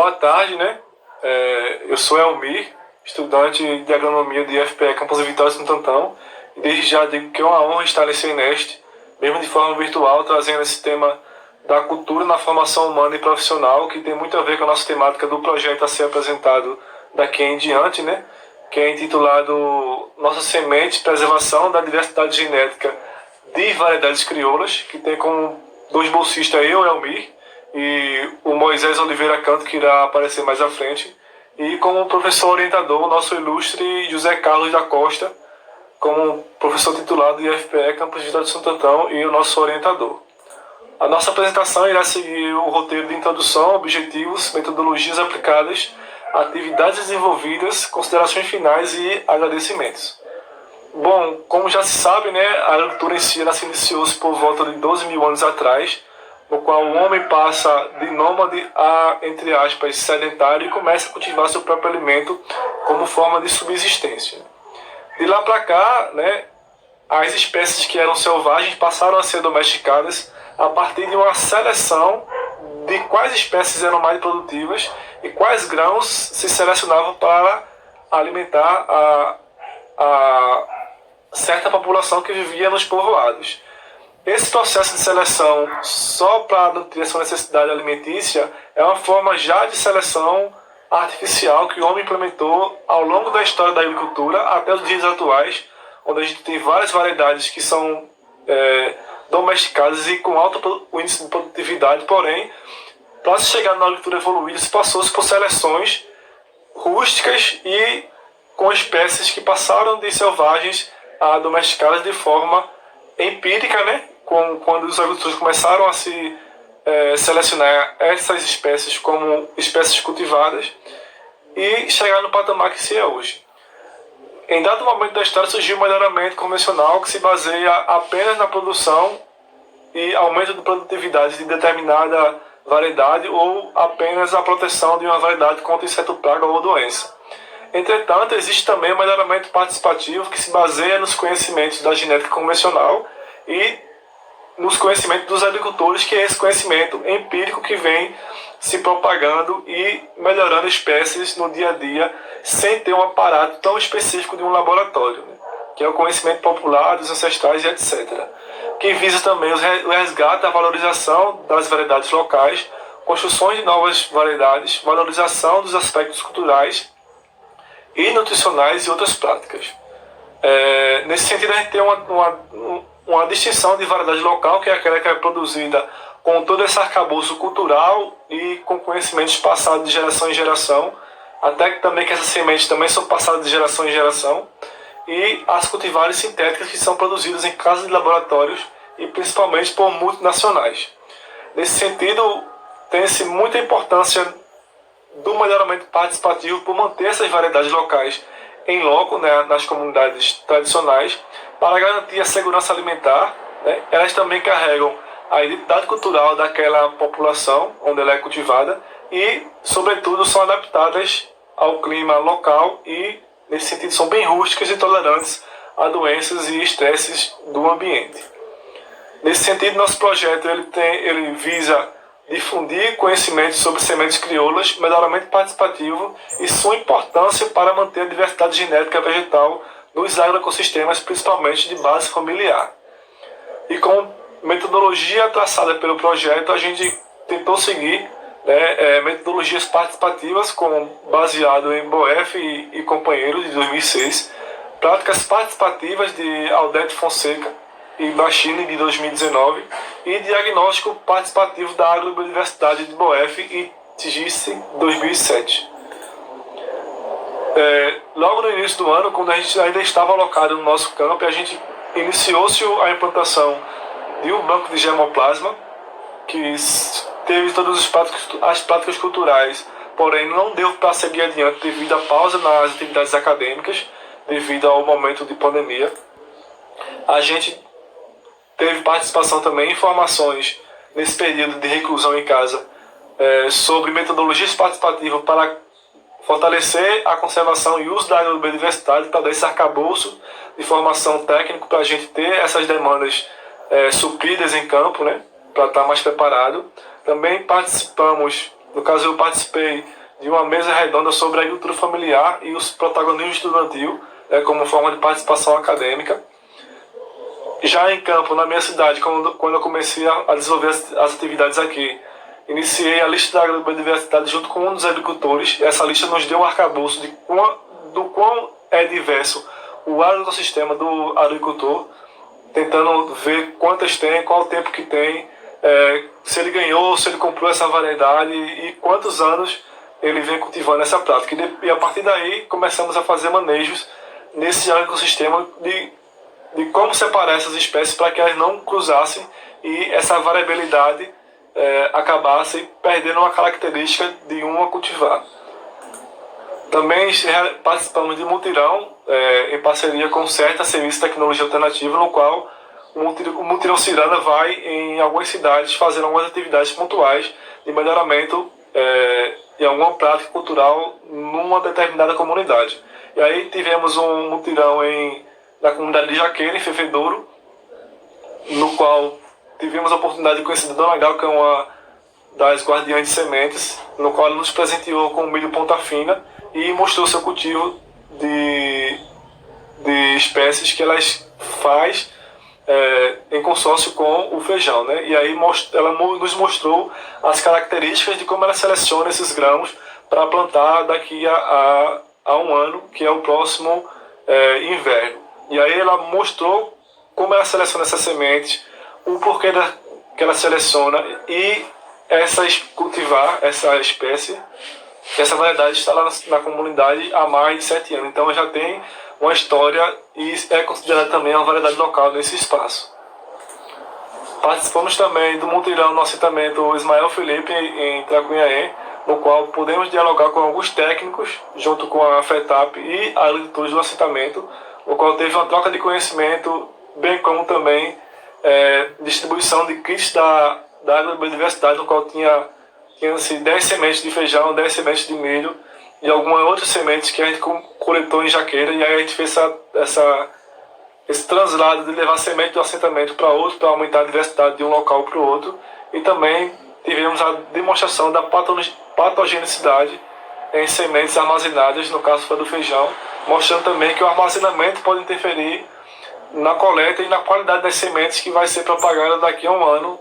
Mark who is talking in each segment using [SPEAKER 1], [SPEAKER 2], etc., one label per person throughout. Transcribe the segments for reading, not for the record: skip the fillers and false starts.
[SPEAKER 1] Boa tarde, né? Eu sou Elmir, estudante de agronomia de FPE Campus Vitória de Santo Antão, e desde já digo que é uma honra estar nesse Enest, mesmo de forma virtual, trazendo esse tema da cultura na formação humana e profissional, que tem muito a ver com a nossa temática do projeto a ser apresentado daqui em diante, né? Que é intitulado Nossa Semente, Preservação da Diversidade Genética de Variedades Crioulas, que tem como dois bolsistas eu, Elmir, e o Moisés Oliveira Canto, que irá aparecer mais à frente, e como professor orientador, o nosso ilustre José Carlos da Costa, como professor titulado de FPE Campus Vitória de Santo Antão e o nosso orientador. A nossa apresentação irá seguir o roteiro de introdução, objetivos, metodologias aplicadas, atividades desenvolvidas, considerações finais e agradecimentos. Bom, como já se sabe, né, a agricultura em si se iniciou por volta de 12 mil anos atrás, no qual o homem passa de nômade a, entre aspas, sedentário e começa a cultivar seu próprio alimento como forma de subsistência. De lá para cá, né, as espécies que eram selvagens passaram a ser domesticadas a partir de uma seleção de quais espécies eram mais produtivas e quais grãos se selecionavam para alimentar a certa população que vivia nos povoados. Esse processo de seleção só para nutrir essa necessidade alimentícia é uma forma já de seleção artificial que o homem implementou ao longo da história da agricultura até os dias atuais, onde a gente tem várias variedades que são domesticadas e com alto índice de produtividade, porém, para se chegar na agricultura evoluída, se passou-se por seleções rústicas e com espécies que passaram de selvagens a domesticadas de forma empírica, né? Quando os agricultores começaram a se selecionar essas espécies como espécies cultivadas e chegar no patamar que se é hoje. Em dado momento da história surgiu um melhoramento convencional que se baseia apenas na produção e aumento de produtividade de determinada variedade ou apenas a proteção de uma variedade contra inseto praga ou doença. Entretanto, existe também o melhoramento participativo que se baseia nos conhecimentos da genética convencional e nos conhecimentos dos agricultores, que é esse conhecimento empírico que vem se propagando e melhorando espécies no dia a dia, sem ter um aparato tão específico de um laboratório, né? Que é o conhecimento popular dos ancestrais e etc. Que visa também o resgate, a valorização das variedades locais, construções de novas variedades, valorização dos aspectos culturais e nutricionais e outras práticas. Nesse sentido, a gente tem uma distinção de variedade local, que é aquela que é produzida com todo esse arcabouço cultural e com conhecimentos passados de geração em geração, até que também que essas sementes também são passadas de geração em geração, e as cultivares sintéticas que são produzidas em casas de laboratórios e principalmente por multinacionais. Nesse sentido, tem-se muita importância do melhoramento participativo por manter essas variedades locais em loco, né, nas comunidades tradicionais, para garantir a segurança alimentar, né? Elas também carregam a identidade cultural daquela população onde ela é cultivada e, sobretudo, são adaptadas ao clima local e, nesse sentido, são bem rústicas e tolerantes a doenças e estresses do ambiente. Nesse sentido, nosso projeto ele visa difundir conhecimentos sobre sementes crioulas, melhoramento participativo e sua importância para manter a diversidade genética vegetal nos agroecossistemas, principalmente de base familiar. E com metodologia traçada pelo projeto, a gente tentou seguir metodologias participativas, baseado em Boef e companheiros, de 2006, práticas participativas de Aldete Fonseca e Bachini, de 2019, e diagnóstico participativo da agrobiodiversidade de Boef e Tigice, 2007. Logo no início do ano, quando a gente ainda estava alocado no nosso campo, a gente iniciou-se a implantação de um banco de germoplasma, que teve todas as práticas culturais, porém não deu para seguir adiante devido à pausa nas atividades acadêmicas, devido ao momento de pandemia. A gente teve participação também em formações nesse período de reclusão em casa sobre metodologias participativas para fortalecer a conservação e uso da agrobiodiversidade, para dar esse arcabouço de formação técnico para a gente ter essas demandas supridas em campo, né, para estar mais preparado. Também participamos No caso, eu participei de uma mesa redonda sobre a agricultura familiar e os protagonismos estudantil, como forma de participação acadêmica. Já em campo, na minha cidade, quando eu comecei a desenvolver as atividades aqui, iniciei a lista da agrobiodiversidade junto com um dos agricultores. Essa lista nos deu um arcabouço do quão é diverso o agroecossistema do agricultor, tentando ver quantas tem, qual o tempo que tem, se ele ganhou, se ele comprou essa variedade e quantos anos ele vem cultivando essa prática. E a partir daí começamos a fazer manejos nesse agroecossistema de como separar essas espécies para que elas não cruzassem e essa variabilidade acabasse perdendo uma característica de uma cultivar. Também participamos de mutirão em parceria com certa serviço de tecnologia alternativa, no qual o mutirão Ciranda vai em algumas cidades fazer algumas atividades pontuais de melhoramento de alguma prática cultural numa determinada comunidade. E aí tivemos um mutirão na comunidade de Jaqueira, em Fervedouro, no qual tivemos a oportunidade de conhecer a Dona Gal, que é uma das guardiãs de sementes, no qual ela nos presenteou com o milho ponta fina e mostrou seu cultivo de espécies que elas faz em consórcio com o feijão, né? E aí ela nos mostrou as características de como ela seleciona esses grãos para plantar daqui a um ano, que é o próximo inverno. E aí ela mostrou como ela seleciona essas sementes, o porquê que ela seleciona e cultivar essa espécie, essa variedade está lá na comunidade há mais de 7 anos. Então já tem uma história e é considerada também uma variedade local nesse espaço. Participamos também do mutirão no assentamento Ismael Felipe, em Tracunhaém, no qual podemos dialogar com alguns técnicos, junto com a FETAP e a agricultura do assentamento, no qual teve uma troca de conhecimento, bem como também distribuição de kits da agrobiodiversidade, no qual tinha 10 sementes de feijão, 10 sementes de milho e algumas outras sementes que a gente coletou em Jaqueira, e aí a gente fez esse translado de levar semente do assentamento para outro, para aumentar a diversidade de um local para o outro. E também tivemos a demonstração da patogenicidade em sementes armazenadas, no caso foi do feijão, mostrando também que o armazenamento pode interferir na coleta e na qualidade das sementes que vai ser propagada daqui a um ano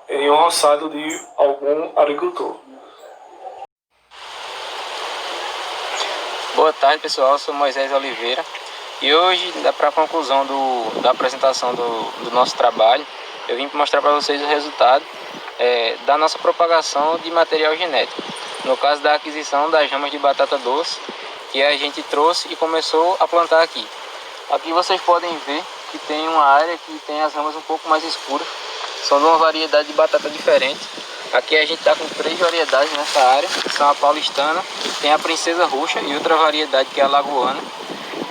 [SPEAKER 1] em um roçado de algum agricultor.
[SPEAKER 2] Boa tarde, pessoal, eu sou Moisés Oliveira e hoje, para a conclusão da apresentação do nosso trabalho, eu vim mostrar para vocês o resultado da nossa propagação de material genético. No caso da aquisição das ramas de batata doce, que a gente trouxe e começou a plantar aqui. Aqui vocês podem ver que tem uma área que tem as ramas um pouco mais escuras, são de uma variedade de batata diferente. Aqui a gente está com 3 variedades nessa área, que são a paulistana, tem a princesa roxa e outra variedade que é a lagoana.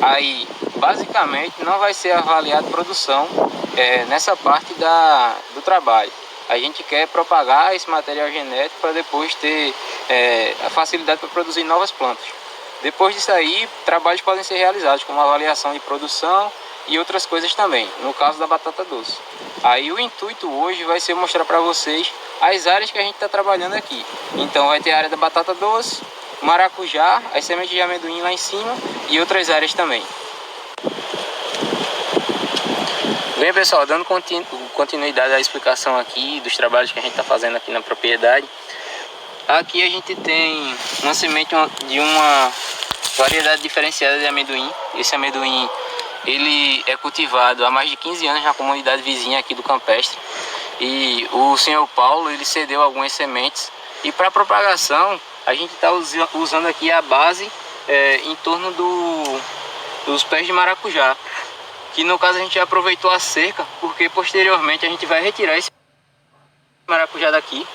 [SPEAKER 2] Aí, basicamente, não vai ser avaliada produção nessa parte do trabalho. A gente quer propagar esse material genético para depois ter a facilidade para produzir novas plantas. Depois disso aí, trabalhos podem ser realizados, como avaliação de produção e outras coisas também, no caso da batata doce. Aí o intuito hoje vai ser mostrar para vocês as áreas que a gente está trabalhando aqui. Então vai ter a área da batata doce, maracujá, as sementes de amendoim lá em cima e outras áreas também. Bem, pessoal, dando continuidade à explicação aqui dos trabalhos que a gente está fazendo aqui na propriedade. Aqui a gente tem uma semente de uma variedade diferenciada de amendoim. Esse amendoim ele é cultivado há mais de 15 anos na comunidade vizinha aqui do Campestre. E o senhor Paulo ele cedeu algumas sementes. E para propagação a gente está usando aqui a base em torno dos pés de maracujá. Que no caso a gente já aproveitou a cerca, porque posteriormente a gente vai retirar esse maracujá daqui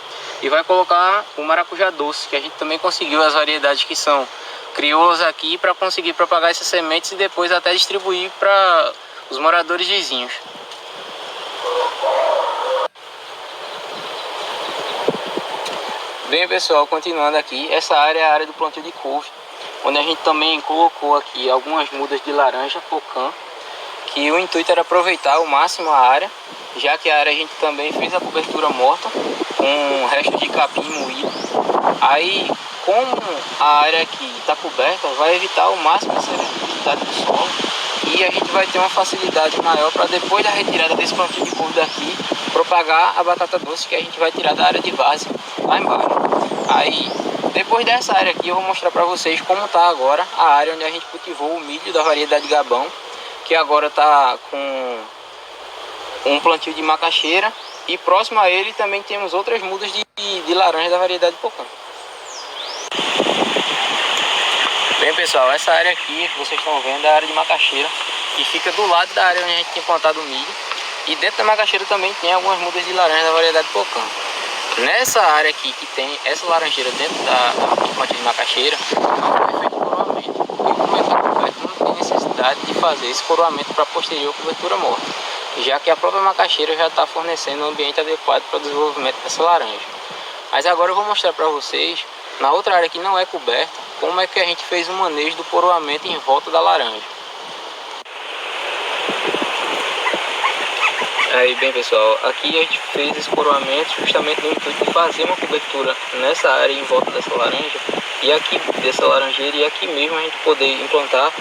[SPEAKER 2] e vai colocar o maracujá doce, que a gente também conseguiu as variedades que são crioulas aqui para conseguir propagar essas sementes e depois até distribuir para os moradores vizinhos. Bem, pessoal, continuando aqui, essa área é a área do plantio de couve, onde a gente também colocou aqui algumas mudas de laranja pocã, que o intuito era aproveitar ao máximo a área já que a área a gente também fez a cobertura morta com resto de capim moído. Aí, como a área aqui está coberta, vai evitar ao máximo essa umidade do solo e a gente vai ter uma facilidade maior para, depois da retirada desse plantio de couve daqui, propagar a batata doce que a gente vai tirar da área de várzea lá embaixo. Aí, depois dessa área aqui, eu vou mostrar para vocês como está agora a área onde a gente cultivou o milho da variedade Gabão, que agora está com um plantio de macaxeira, e próximo a ele também temos outras mudas de laranja da variedade Pocã. Bem, pessoal, essa área aqui que vocês estão vendo é a área de macaxeira, que fica do lado da área onde a gente tem plantado o milho, e dentro da macaxeira também tem algumas mudas de laranja da variedade Pocã. Nessa área aqui que tem essa laranjeira dentro do plantio de macaxeira, não foi feito coroamento, porque como está coberto, não tem necessidade de fazer esse coroamento para posterior cobertura morta, já que a própria macaxeira já está fornecendo um ambiente adequado para o desenvolvimento dessa laranja. Mas agora eu vou mostrar para vocês, na outra área que não é coberta, como é que a gente fez o manejo do coroamento em volta da laranja. Aí, bem, pessoal, aqui a gente fez esse coroamento justamente no intuito de fazer uma cobertura nessa área em volta dessa laranja, e aqui dessa laranjeira, e aqui mesmo a gente poder implantar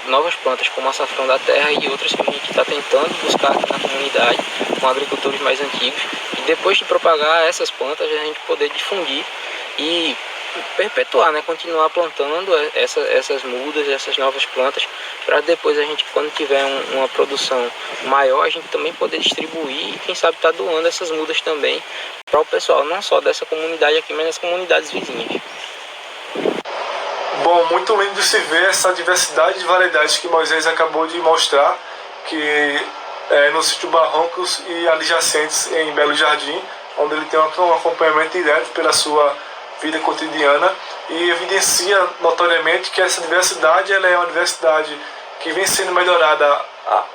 [SPEAKER 2] novas plantas como açafrão da terra e outras que a gente está tentando buscar aqui na comunidade com agricultores mais antigos, e depois de propagar essas plantas a gente poder difundir e perpetuar, né, continuar plantando essas mudas, essas novas plantas, para depois a gente, quando tiver uma produção maior, a gente também poder distribuir e quem sabe tá doando essas mudas também para o pessoal, não só dessa comunidade aqui, mas das comunidades vizinhas.
[SPEAKER 1] Bom, muito lindo de se ver essa diversidade de variedades que Moisés acabou de mostrar, que no sítio Barrancos e adjacentes em Belo Jardim, onde ele tem um acompanhamento direto pela sua vida cotidiana, e evidencia notoriamente que essa diversidade ela é uma diversidade que vem sendo melhorada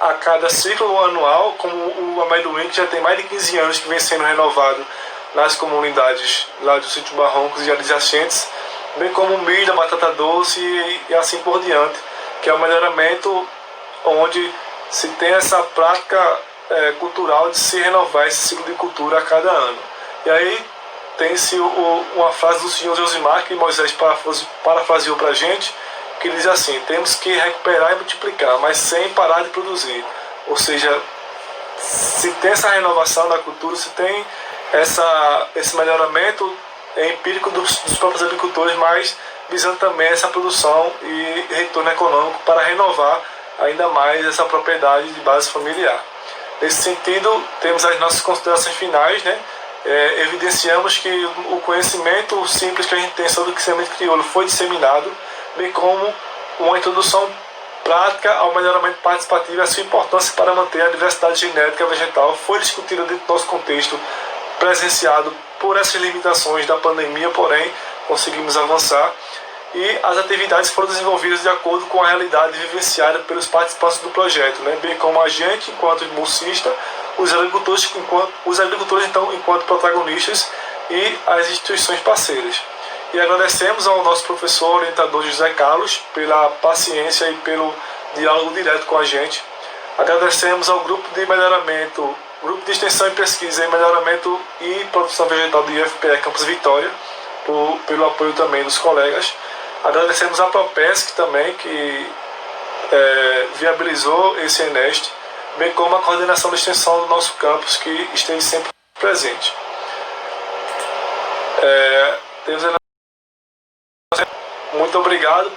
[SPEAKER 1] a cada ciclo anual, como o amendoim, que já tem mais de 15 anos que vem sendo renovado nas comunidades lá do sítio Barrancos e adjacentes, bem como o milho, a batata doce e assim por diante, que é o melhoramento onde se tem essa prática cultural de se renovar esse ciclo de cultura a cada ano. E aí tem-se uma frase do senhor Josimar, que Moisés parafraseou para a gente, que diz assim: temos que recuperar e multiplicar, mas sem parar de produzir. Ou seja, se tem essa renovação da cultura, se tem esse melhoramento empírico dos próprios agricultores, mas visando também essa produção e retorno econômico para renovar ainda mais essa propriedade de base familiar. Nesse sentido, temos as nossas considerações finais, né? Evidenciamos que o conhecimento simples que a gente tem sobre o semente crioulo foi disseminado, bem como uma introdução prática ao melhoramento participativo e a sua importância para manter a diversidade genética vegetal foi discutida dentro do nosso contexto presenciado por essas limitações da pandemia, porém conseguimos avançar, e as atividades foram desenvolvidas de acordo com a realidade vivenciada pelos participantes do projeto, né? Bem como a gente enquanto bolsista, os agricultores então enquanto protagonistas e as instituições parceiras. E agradecemos ao nosso professor orientador José Carlos pela paciência e pelo diálogo direto com a gente. Agradecemos ao grupo de extensão e pesquisa em melhoramento e produção vegetal do IFPE Campus Vitória, pelo apoio também dos colegas. Agradecemos a Propesc também, que viabilizou esse Eneste, bem como a coordenação de extensão do nosso campus, que esteve sempre presente. Muito obrigado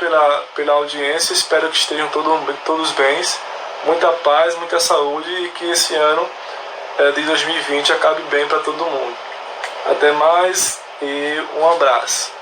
[SPEAKER 1] pela audiência, espero que estejam todos bem, muita paz, muita saúde, e que esse ano de 2020 acabe bem para todo mundo. Até mais e um abraço.